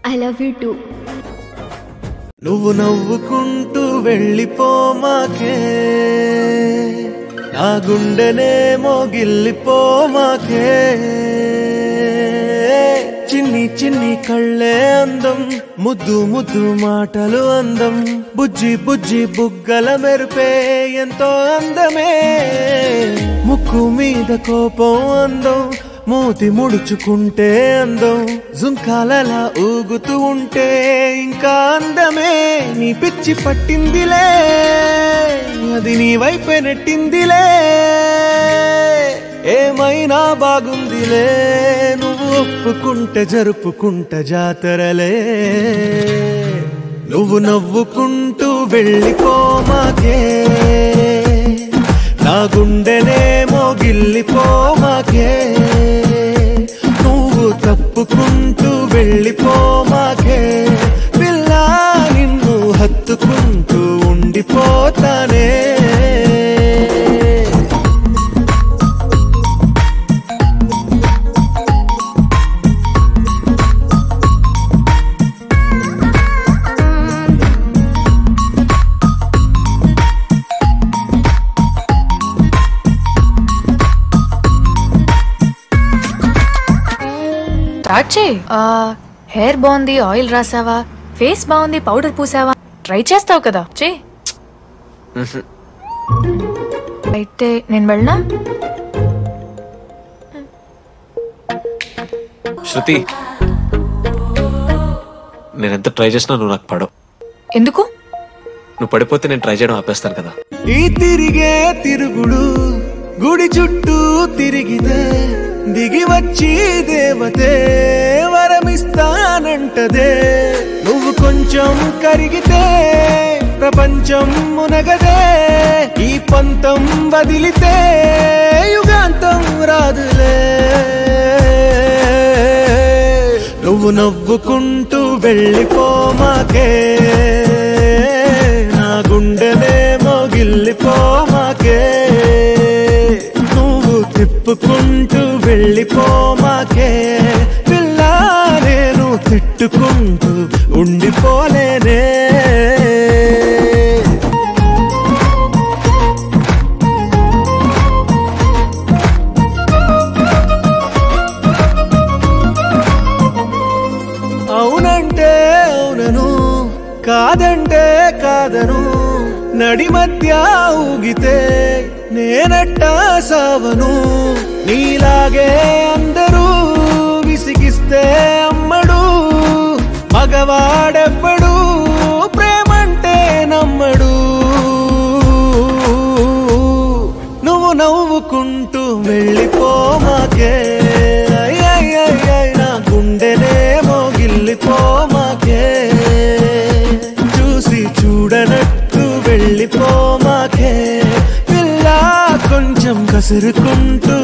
I love you too. నువ్వు నవ్వుకుంటూ వెళ్ళిపోమాకే నా గుండెనేమో గిల్లిపోమాకే చిన్ని చిన్ని కళ్ళే అందం ముద్దు ముద్దు మాటలు అందం బుజ్జి బుజ్జి బుగ్గల మెరుపే ఎంతో అందమే ముక్కు మీద కోపం అందం మూతి ముడుచుకుంటే అందం జుంకాలలా ఊగుతూ ఉంటే ఇంకా అందమే నీ పిచ్చి పట్టిందిలే అది నీ వైపే నెట్టిందిలే ఏమైనా బాగుందిలే నువ్వు ఒప్పుకుంటే జరుపుకుంటా జాతరలే నువ్వు నవ్వుకుంటూ వెళ్ళిపోమాకే నా గుండెనేమో గిల్లిపోమాకే నువ్వు తప్పుకుంటూ వెళ్ళిపోమాకే పిల్ల నిన్ను హత్తుకుంటూ ఉండిపోతానే హెయిర్ బాగుంది ఆయిల్ రాసావా ఫేస్ బాగుంది పౌడర్ పూసావా ట్రై చేస్తావు కదా చే అయితే నేను వెళ్ళనా శృతి నేనెంత ట్రై చేసినా నువ్వు నాకు పడవు ఎందుకు నువ్వు పడిపోతే నేను ట్రై చేయడం ఆపేస్తాను కదా ఈ తిరిగే తిరుగుడు గుడి చుట్టూ తిరిగితే దిగి వచ్చి దేవతే వరమిస్తానంటదే నువ్వు కొంచెం కరిగితే ప్రపంచం మునగదే ఈ పంతం వదిలితే యుగాంతం రాదులే నువ్వు నవ్వుకుంటూ వెళ్ళిపోమాకే నా గుండెనేమో గిల్లిపోమాకే నువ్వు తిప్పుకుంటూ వెళ్ళిపోమాకే పిల్ల నేను తిట్టుకుంటూ ఉండిపోలేనే అవునంటే అవునను కాదంటే కాదను నడి మధ్య ఊగితే నేనట్టా సావను నీలాగే అందరూ విసిగిస్తే అమ్మడు మగవాడెవ్వడు ప్రేమంటే నమ్మడు నువ్వు నవ్వుకుంటూ వెళ్ళిపోమాకే నా గుండెనేమో గిల్లిపోమాకే చూసి చూడనట్టు వెళ్ళిపోమాకే పిల్ల కొంచెం కసురుకుంటూ